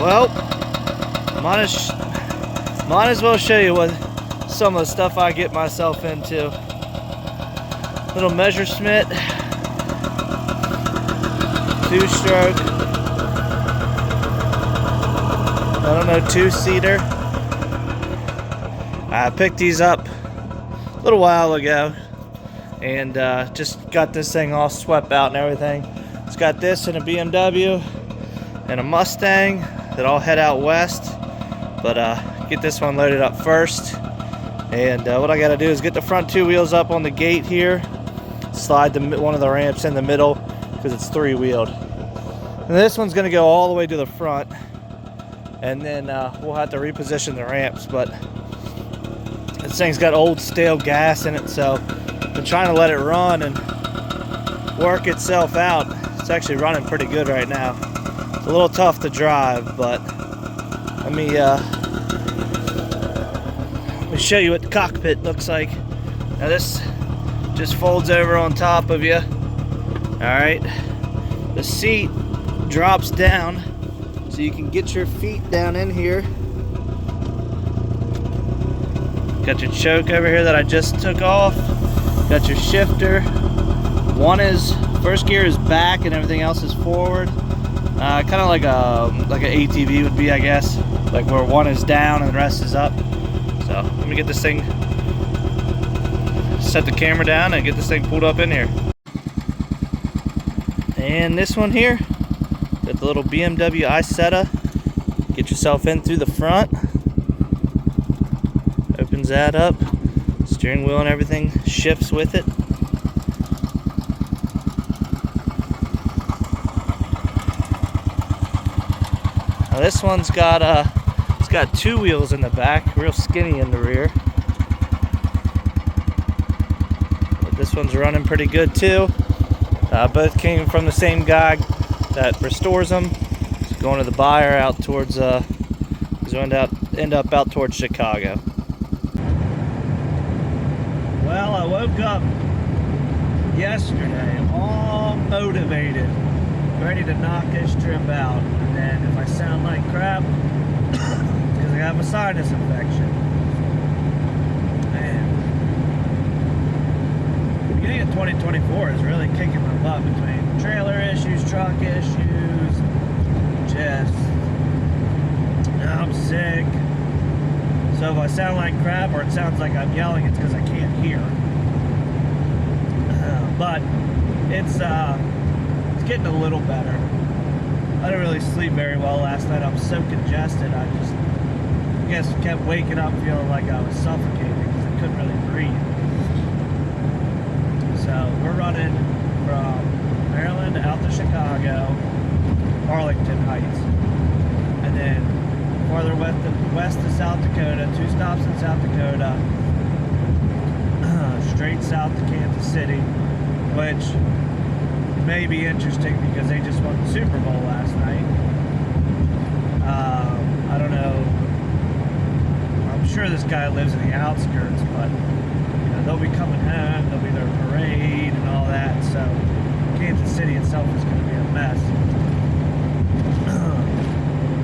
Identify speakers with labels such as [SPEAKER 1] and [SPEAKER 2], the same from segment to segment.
[SPEAKER 1] Well, might as well show you what some of the stuff I get myself into. Little Messerschmitt, 2-stroke, I don't know, 2-seater. I picked these up a little while ago and just got this thing all swept out and everything. It's got this and a BMW and a Mustang that all head out west, but get this one loaded up first. And what I got to do is get the front 2 wheels up on the gate here, slide one of the ramps in the middle because it's 3-wheeled. And this one's going to go all the way to the front, and then we'll have to reposition the ramps. But this thing's got old stale gas in it, so I've been trying to let it run and work itself out. It's actually running pretty good right now. It's a little tough to drive, but let me show you what the cockpit looks like. Now this just folds over on top of you. Alright, the seat drops down so you can get your feet down in here. Got your choke over here that I just took off. Got your shifter. First gear is back and everything else is forward. Kind of like an ATV would be, I guess, like where one is down and the rest is up. So let me get this thing, set the camera down and get this thing pulled up in here. And this one here, got the little BMW Isetta. Get yourself in through the front. Opens that up. Steering wheel and everything shifts with it. Now this one's got it's got 2 wheels in the back, real skinny in the rear. But this one's running pretty good too. Both came from the same guy that restores them. It's going to the buyer out towards he's going to end up out towards Chicago. Well, I woke up yesterday all motivated, ready to knock this trip out. And then if I sound like crap, because I have a sinus infection. Man, the beginning of 2024 is really kicking my butt between trailer issues, truck issues, just, I'm sick. So if I sound like crap or it sounds like I'm yelling, it's because I can't hear. But it's getting a little better. I didn't really sleep very well last night. I was so congested. I guess kept waking up feeling like I was suffocating because I couldn't really breathe. So we're running from Maryland out to Chicago, Arlington Heights, and then farther west to South Dakota, 2 stops in South Dakota, straight south to Kansas City, which may be interesting because they just won the Super Bowl last night. I don't know. I'm sure this guy lives in the outskirts, but you know, they'll be coming home. There'll be their parade and all that. So Kansas City itself is going to be a mess.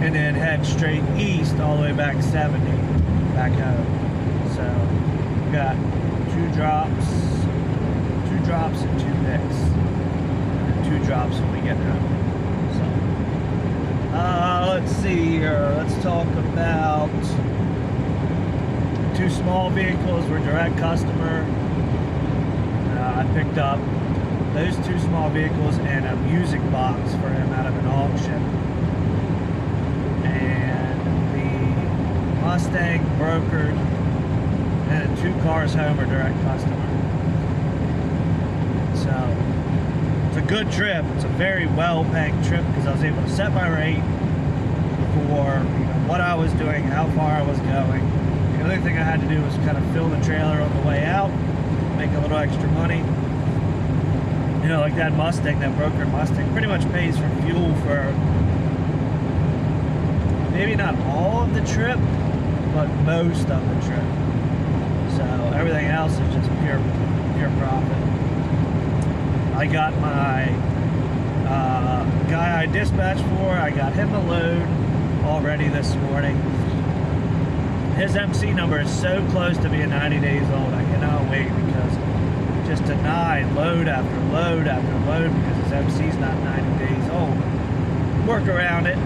[SPEAKER 1] And then head straight east all the way back 70, back home. So we got 2 drops and 2 picks. 2 drops when we get home. So, let's see here. Let's talk about 2 small vehicles. We're direct customer. I picked up those 2 small vehicles and a music box for him out of an auction. And the Mustang brokered, and 2 cars home are direct customer. So it's a good trip. It's a very well-paying trip because I was able to set my rate for what I was doing, how far I was going. The other thing I had to do was kind of fill the trailer on the way out, make a little extra money. You know, like that Mustang, that brokered Mustang, pretty much pays for fuel for maybe not all of the trip, but most of the trip. So everything else is just pure profit. I got my guy I dispatched for, I got him a load already this morning. His MC number is so close to being 90 days old. I cannot wait, because just denied load after load after load because his MC's not 90 days old. Work around it.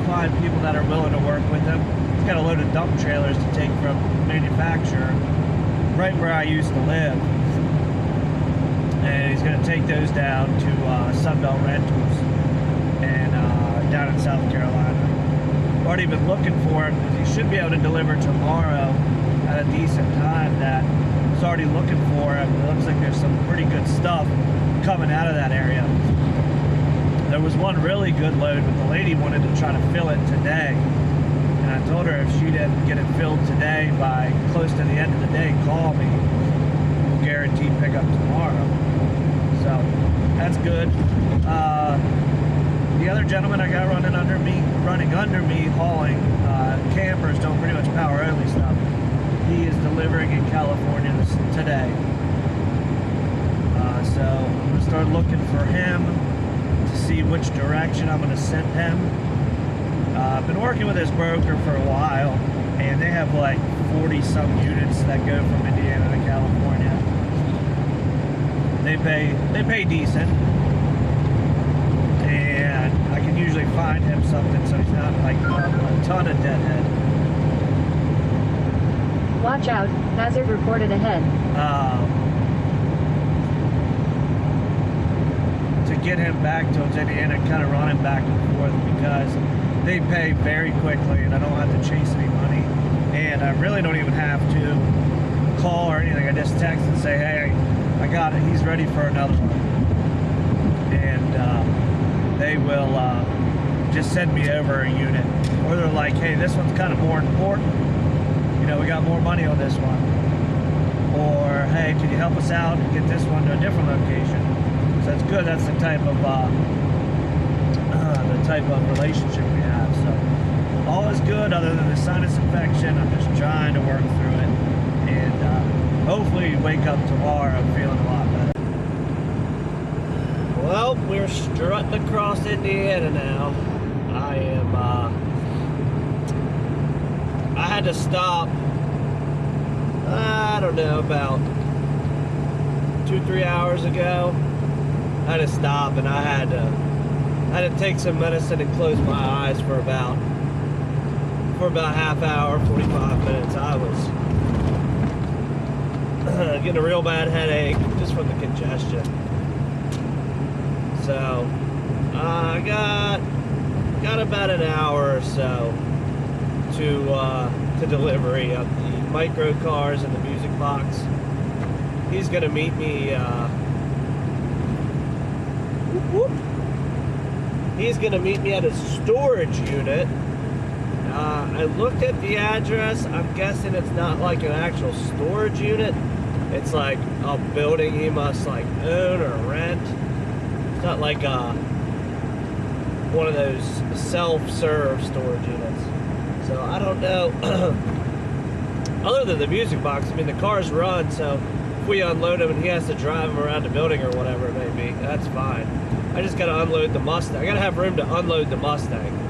[SPEAKER 1] Find people that are willing to work with him. He's got a load of dump trailers to take from manufacturer right where I used to live. And he's going to take those down to Sunbelt Rentals and down in South Carolina. Already been looking for him because he should be able to deliver tomorrow at a decent time. That I was already looking for him. It looks like there's some pretty good stuff coming out of that area. There was one really good load, but the lady wanted to try to fill it today. And I told her if she didn't get it filled today by close to the end of the day, call me. We'll guarantee pickup tomorrow. So that's good. The other gentleman I got running under me, hauling campers, doing pretty much power only stuff. He is delivering in California today. So I'm gonna start looking for him to see which direction I'm gonna send him. I've been working with this broker for a while, and they have like 40 some units that go from Indiana to California. They pay decent, and I can usually find him something so he's not like a ton of deadhead.
[SPEAKER 2] Watch out, hazard reported ahead.
[SPEAKER 1] To get him back towards Indiana, kind of run him back and forth, because they pay very quickly and I don't have to chase any money, and I really don't even have to call or anything. I just text and say, hey, I got it, he's ready for another one, and they will just send me over a unit, or they're like, hey, this one's kind of more important, you know, we got more money on this one, or hey, can you help us out and get this one to a different location? So that's good. That's the type of relationship we have. So all is good other than the sinus infection. I'm just trying to work through it, and hopefully wake up tomorrow feeling a lot better. Well, we're strutting across Indiana now. I had to stop, I don't know, about 2-3 hours ago. I had to stop, and I had to take some medicine and close my eyes for about half hour, 45 minutes. I was getting a real bad headache just from the congestion. So I got about an hour or so to delivery of the micro cars and the music box. He's gonna meet me. He's gonna meet me at a storage unit. I looked at the address. I'm guessing it's not like an actual storage unit. It's like a building he must like own or rent. It's not like one of those self-serve storage units. So I don't know. Other than the music box, I mean, the cars run, so if we unload him and he has to drive him around the building or whatever it may be, that's fine. I just gotta unload the Mustang. I gotta have room to unload the Mustang.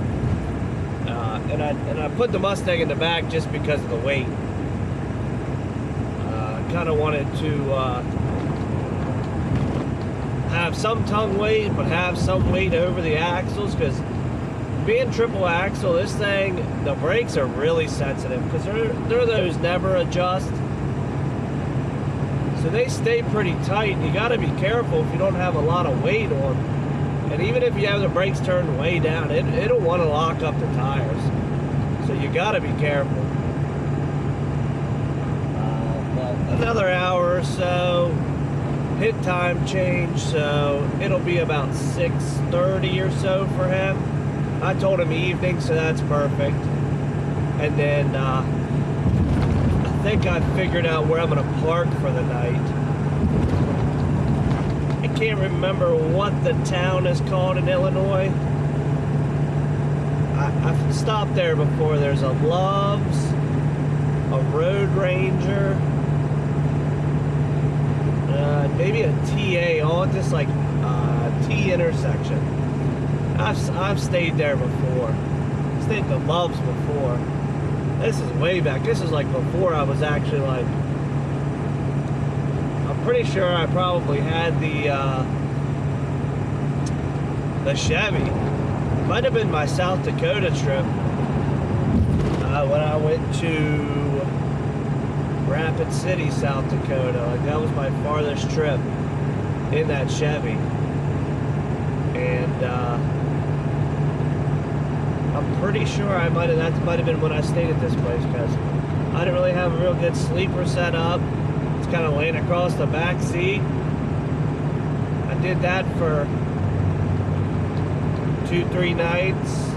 [SPEAKER 1] And I put the Mustang in the back just because of the weight. Kind of wanted to have some tongue weight, but have some weight over the axles, because being triple axle, this thing, the brakes are really sensitive, because they're those never adjust. So they stay pretty tight, and you got to be careful if you don't have a lot of weight on. And even if you have the brakes turned way down, it'll want to lock up the tires. So you got to be careful. Another hour or so, hit time change, so it'll be about 6:30 or so for him. I told him evening, so that's perfect. And then I think I figured out where I'm going to park for the night. I can't remember what the town is called in Illinois. I've stopped there before. There's a Love's, a Road Ranger, maybe a TA, all at this like T intersection. I've stayed there before. stayed at the Loves before. This is way back. This is like before I was actually like, I'm pretty sure I probably had the Chevy. Might have been my South Dakota trip when I went to Rapid City, South Dakota. Like that was my farthest trip in that Chevy. And I'm pretty sure that might have been when I stayed at this place, because I didn't really have a real good sleeper set up. It's kind of laying across the back seat. I did that for 2 nights.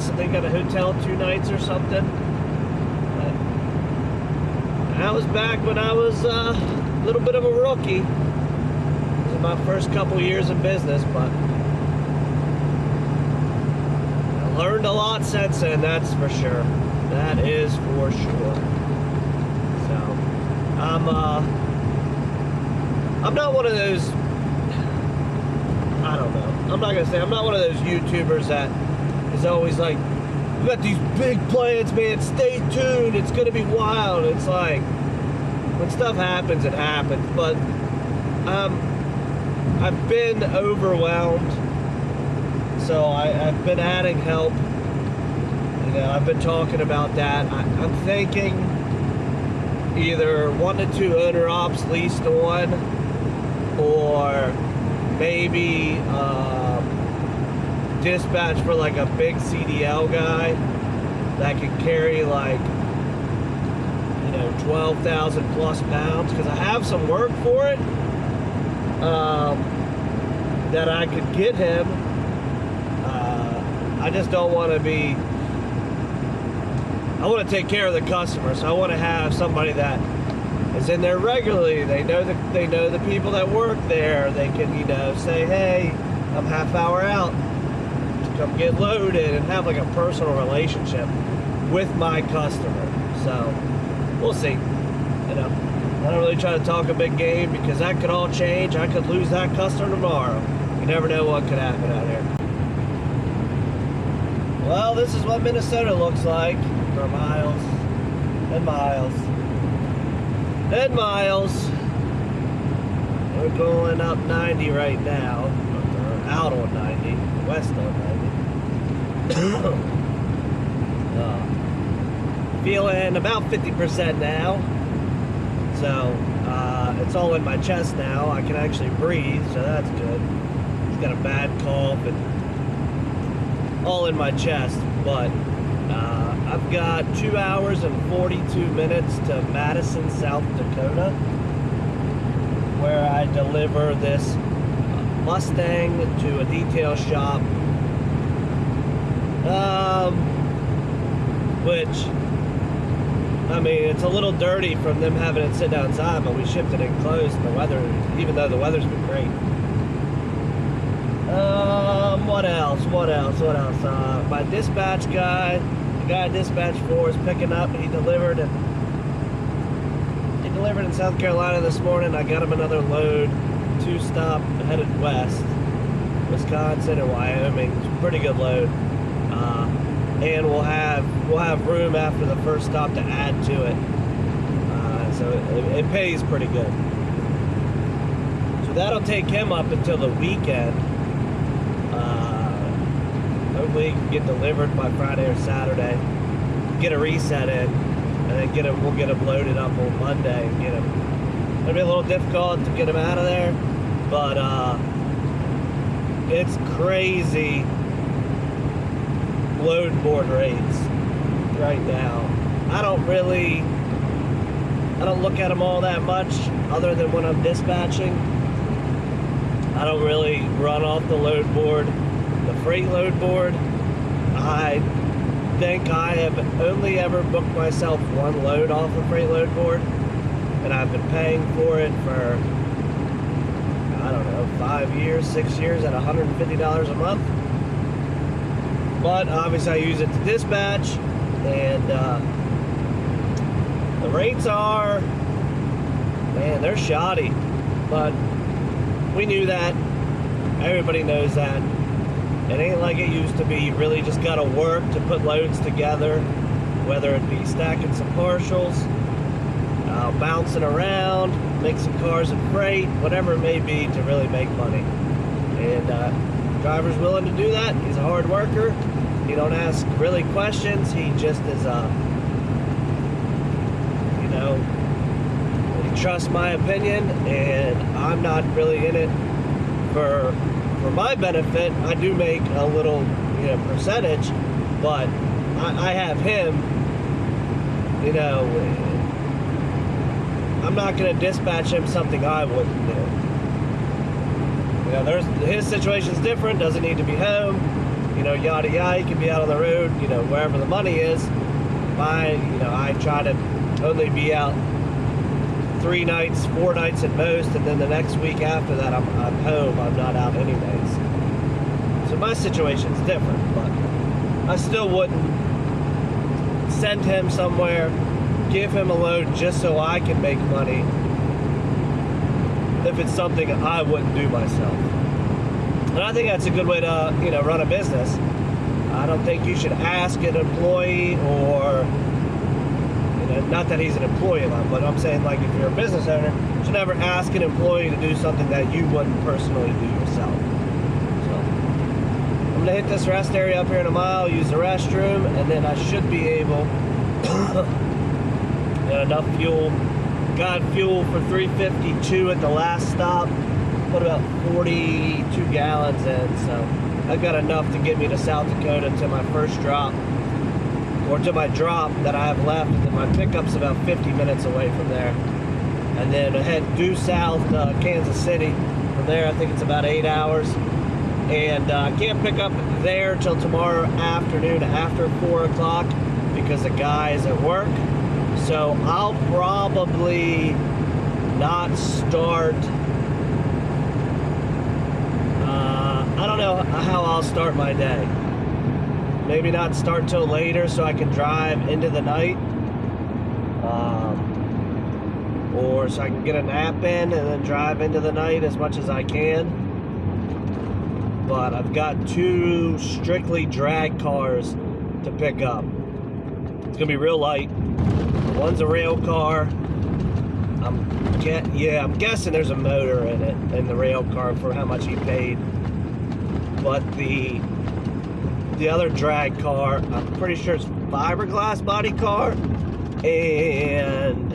[SPEAKER 1] I think at a hotel 2 nights or something. That was back when I was a little bit of a rookie. This is my first couple years in business, but I learned a lot since then, that's for sure. That is for sure. So, I'm not one of those, I don't know. I'm not gonna say, I'm not one of those YouTubers that is always like, we got these big plans, man, stay tuned, it's gonna be wild. It's like, when stuff happens, it happens. But I've been overwhelmed, so I've been adding help. You know, I've been talking about that. I'm thinking either 1 to 2 owner ops leased on, or maybe dispatch for like a big CDL guy that can carry like, you know, 12,000 plus pounds, because I have some work for it that I could get him. I just don't want to be, I want to take care of the customer, so I want to have somebody that is in there regularly. They know the people that work there. They can, you know, say, hey, I'm half hour out, come get loaded, and have like a personal relationship with my customer. So we'll see. You know, I don't really try to talk a big game, because that could all change. I could lose that customer tomorrow. You never know what could happen out here. Well, this is what Minnesota looks like for miles and miles and miles. We're going up 90 right now, or out on 90, west on 90. Feeling about 50% now, so it's all in my chest now. I can actually breathe, so that's good. Just got a bad cough and all in my chest, but I've got 2 hours and 42 minutes to Madison, South Dakota, where I deliver this Mustang to a detail shop, which, I mean, it's a little dirty from them having it sit outside, but we shipped it enclosed. The weather, even though the weather's been great. What else? My dispatch guy, the guy I dispatched for, is picking up. He delivered in South Carolina this morning. I got him another load, 2-stop headed west, Wisconsin and Wyoming. It's a pretty good load. And we'll have room after the first stop to add to it. So it pays pretty good. So that'll take him up until the weekend. Hopefully he can get delivered by Friday or Saturday. Get a reset in, and then we'll get him loaded up on Monday and get him. It'll be a little difficult to get him out of there, but it's crazy load board rates right now. I don't look at them all that much, other than when I'm dispatching. I don't really run off the load board, the freight load board. I think I have only ever booked myself one load off the freight load board, and I've been paying for it for, I don't know, 5 years, 6 years at $150 a month. But obviously I use it to dispatch, and the rates are, man, they're shoddy. But we knew that. Everybody knows that. It ain't like it used to be. You really just gotta work to put loads together, whether it be stacking some partials, bouncing around, mixing cars and freight, whatever it may be to really make money. And driver's willing to do that. He's a hard worker. He don't ask really questions. He just is, you know, he trusts my opinion, and I'm not really in it for my benefit. I do make a little, you know, percentage, but I have him, you know, I'm not going to dispatch him something I wouldn't do. You know, his situation's different, doesn't need to be home, you know, yada yada. He can be out on the road, you know, wherever the money is. I try to only be out 3 nights, 4 nights at most, and then the next week after that I'm home. I'm not out anyways. So my situation's different, but I still wouldn't send him somewhere, give him a load just so I can make money if it's something I wouldn't do myself. And I think that's a good way to, you know, run a business. I don't think you should ask an employee, or, you know, not that he's an employee, but I'm saying, like, if you're a business owner, you should never ask an employee to do something that you wouldn't personally do yourself. So I'm gonna hit this rest area up here in a mile, use the restroom, and then I should be able got enough fuel. Got fuel for 352 at the last stop. Put about 42 gallons in, so I've got enough to get me to South Dakota to my first drop, or to my drop that I have left, and then my pickup's about 50 minutes away from there. And then head due south to Kansas City. From there, I think it's about 8 hours. And I can't pick up there till tomorrow afternoon after 4 o'clock because the guy is at work. So I'll probably not start, I don't know how I'll start my day. Maybe not start till later so I can drive into the night. Or so I can get a nap in and then drive into the night as much as I can. But I've got 2 strictly drag cars to pick up. It's gonna be real light. One's a rail car. I'm guessing there's a motor in it, in the rail car, for how much he paid. But the other drag car, I'm pretty sure it's fiberglass body car, and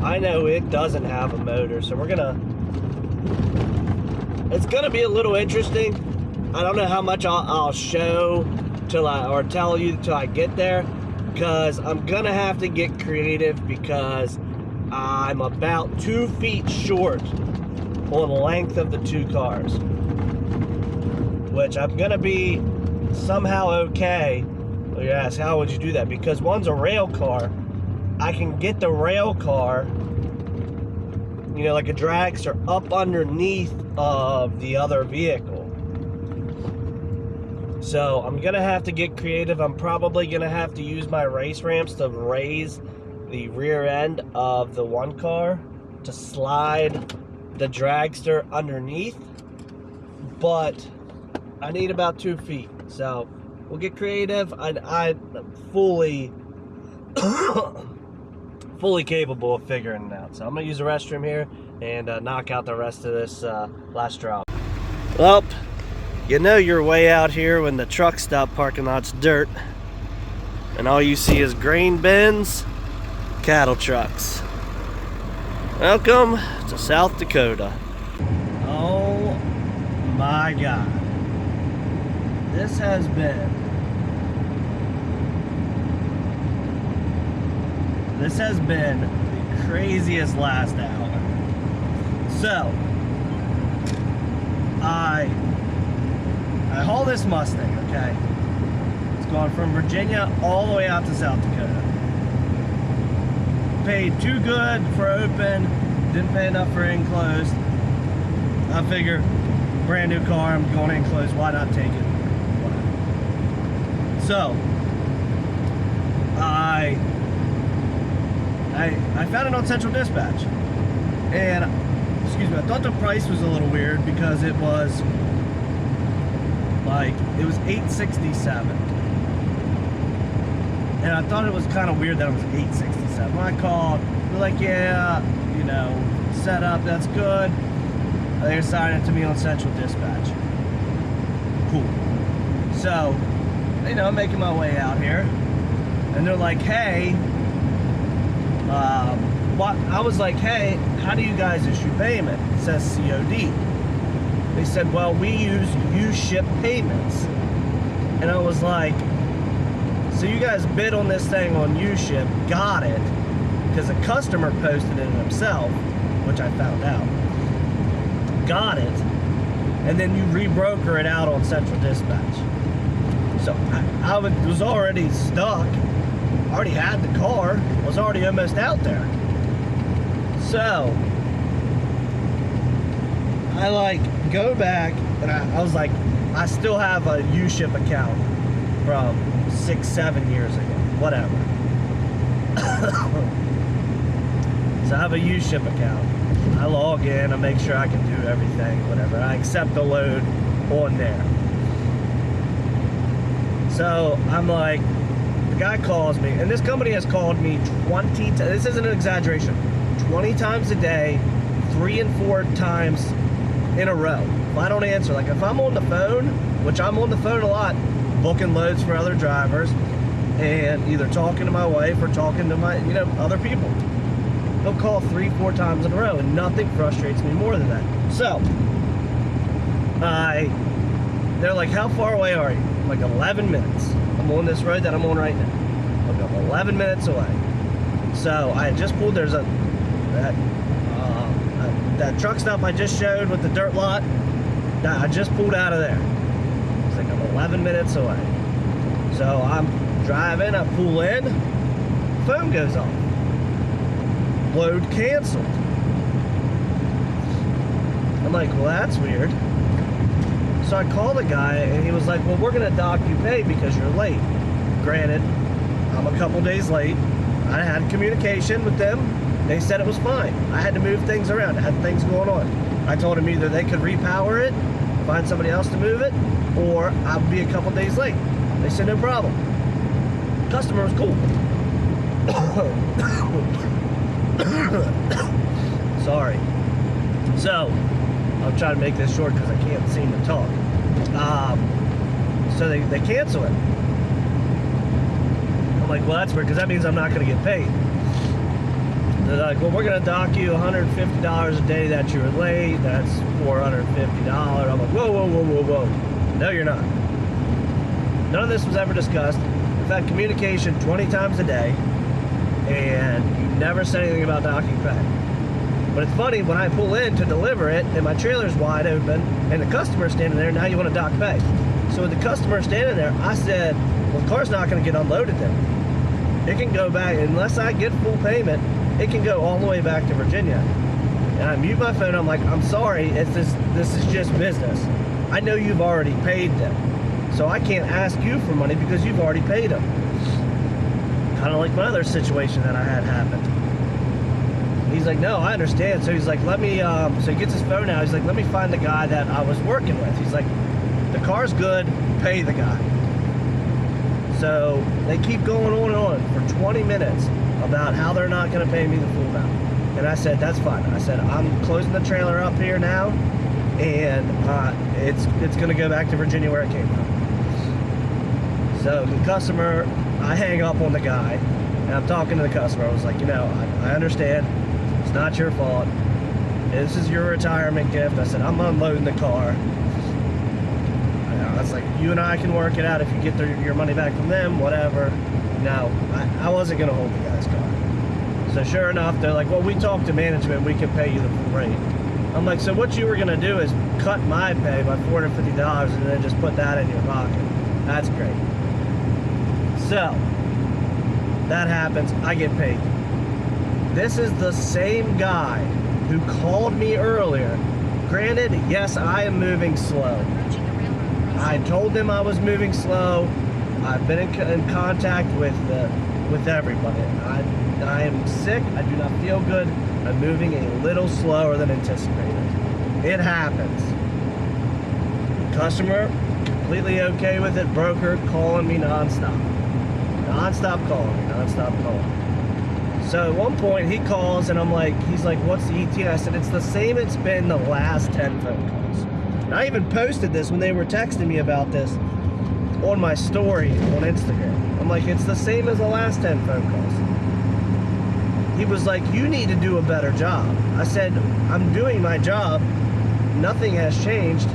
[SPEAKER 1] I know it doesn't have a motor, so it's gonna be a little interesting. I don't know how much I'll show or tell you till I get there, because I'm gonna have to get creative, because I'm about 2 feet short on the length of the 2 cars, which I'm gonna be somehow okay. Well, you ask, how would you do that? Because one's a rail car. I can get the rail car, you know, like a dragster, up underneath of the other vehicle. So I'm gonna have to get creative. I'm probably gonna have to use my race ramps to raise the rear end of the one car to slide the dragster underneath, but I need about 2 feet. So we'll get creative. I'm fully capable of figuring it out. So I'm gonna use the restroom here and knock out the rest of this last drop. Well, you know you're way out here when the truck stop parking lot's dirt and all you see is grain bins, cattle trucks. Welcome to South Dakota. Oh my God. This has been the craziest last hour. So, I haul this Mustang, okay? It's gone from Virginia all the way out to South Dakota. Paid too good for open, didn't pay enough for enclosed. I figure, brand new car, I'm going enclosed, why not take it? So, I found it on Central Dispatch, and excuse me, I thought the price was a little weird because it was Like, it was $867. And I thought it was kind of weird that it was $867. When I called, they're like, yeah, you know, set up, that's good. They assigned it to me on Central Dispatch. Cool. So, you know, I'm making my way out here. And they're like, hey, I was like, hey, how do you guys issue payment? It says COD. They said, well, we use U-Ship payments. And I was like, so you guys bid on this thing on U-Ship, got it, because the customer posted it himself, which I found out. Got it, and then you rebroker it out on Central Dispatch. So I was already stuck, already had the car, was already almost out there. So I like go back and I was like, I still have a U-Ship account from 6-7 years ago, whatever. So I have a U-Ship account. I log in, I make sure I can do everything, whatever. I accept the load on there. So I'm like, the guy calls me, and this company has called me 20 times, this isn't an exaggeration, 20 times a day, 3 and 4 times in a row. If I don't answer, like if I'm on the phone, which I'm on the phone a lot, booking loads for other drivers, and either talking to my wife or talking to my, you know, other people. He'll call 3-4 times in a row, and nothing frustrates me more than that. So, they're like, how far away are you? I'm like, 11 minutes. I'm on this road that I'm on right now. I'm 11 minutes away. So, I had just pulled, there's that truck stop I just showed with the dirt lot, I just pulled out of there. It's like I'm 11 minutes away. So, I'm driving, I pull in, phone goes off. Load canceled. I'm like, well, that's weird. So I called the guy and he was like, well, we're gonna dock you pay because you're late. Granted, I'm a couple days late. I had communication with them. They said it was fine. I had to move things around. I had things going on. I told them either they could repower it, find somebody else to move it, or I'll be a couple days late. They said no problem. Customer was cool. Sorry. So, I'm trying to make this short because I can't seem to talk. So they cancel it. I'm like, well, that's weird because that means I'm not going to get paid. They're like, well, we're going to dock you $150 a day that you were late. That's $450. I'm like, whoa, whoa, whoa, whoa, whoa. No, you're not. None of this was ever discussed. We've had communication 20 times a day, and you never said anything about docking pay. But it's funny, when I pull in to deliver it, and my trailer's wide open, and the customer's standing there, now you want to dock pay. So with the customer standing there, I said, well, the car's not going to get unloaded then. It can go back, unless I get full payment, it can go all the way back to Virginia. And I mute my phone, I'm like, I'm sorry, this is just business. I know you've already paid them. So I can't ask you for money because you've already paid them. Kind of like my other situation that I had happened. He's like, no, I understand. So he's like, let me, so he gets his phone out. He's like, let me find the guy that I was working with. He's like, the car's good, pay the guy. So they keep going on and on for 20 minutes about how they're not going to pay me the full amount. And I said, that's fine. I said, I'm closing the trailer up here now, and it's going to go back to Virginia where it came from. So the customer, I hang up on the guy, and I'm talking to the customer. I was like, you know, I understand. It's not your fault. This is your retirement gift. I said, I'm unloading the car. I was like, you and I can work it out if you get your money back from them, whatever. No, I wasn't going to hold the guy's car. So sure enough, they're like, well, we talked to management. We can pay you the full rate. I'm like, so what you were going to do is cut my pay by $450 and then just put that in your pocket. That's great. So, that happens, I get paid. This is the same guy who called me earlier. Granted, yes, I am moving slow. I told them I was moving slow. I've been in contact with everybody. I am sick, I do not feel good. I'm moving a little slower than anticipated. It happens. Customer completely okay with it. Broker calling me nonstop. Nonstop calling me, nonstop calling. So at one point he calls and I'm like, he's like, what's the ETA? I said, it's the same it's been the last 10 phone calls. And I even posted this when they were texting me about this on my story on Instagram. I'm like, it's the same as the last 10 phone calls. He was like, you need to do a better job. I said, I'm doing my job. Nothing has changed.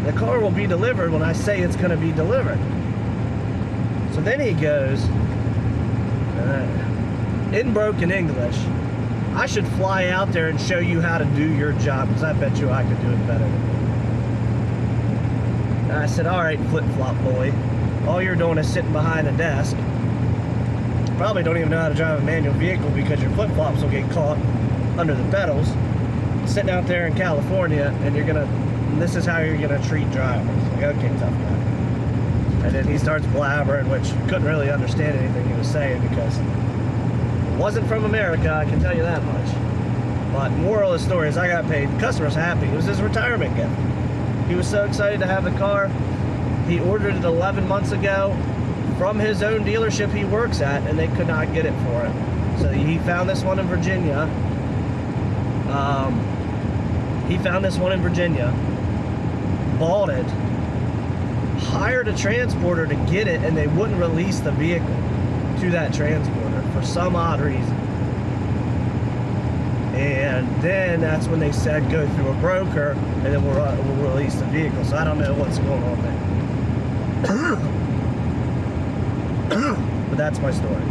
[SPEAKER 1] The car will be delivered when I say it's going to be delivered. So then he goes, in broken English, I should fly out there and show you how to do your job, because I bet you I could do it better than you. And I said, all right, flip-flop boy. All you're doing is sitting behind a desk. Probably don't even know how to drive a manual vehicle because your flip-flops will get caught under the pedals. Sitting out there in California, and this is how you're gonna treat drivers. Like, okay, tough guy. And then he starts blabbering, which couldn't really understand anything he was saying because it wasn't from America, I can tell you that much. But moral of the story is I got paid. The customer's happy. It was his retirement gift. He was so excited to have the car. He ordered it 11 months ago from his own dealership he works at, and they could not get it for him. So he found this one in Virginia. Bought it, hired a transporter to get it, and they wouldn't release the vehicle to that transporter for some odd reason. And then that's when they said go through a broker, and then we'll release the vehicle. So I don't know what's going on there. But that's my story.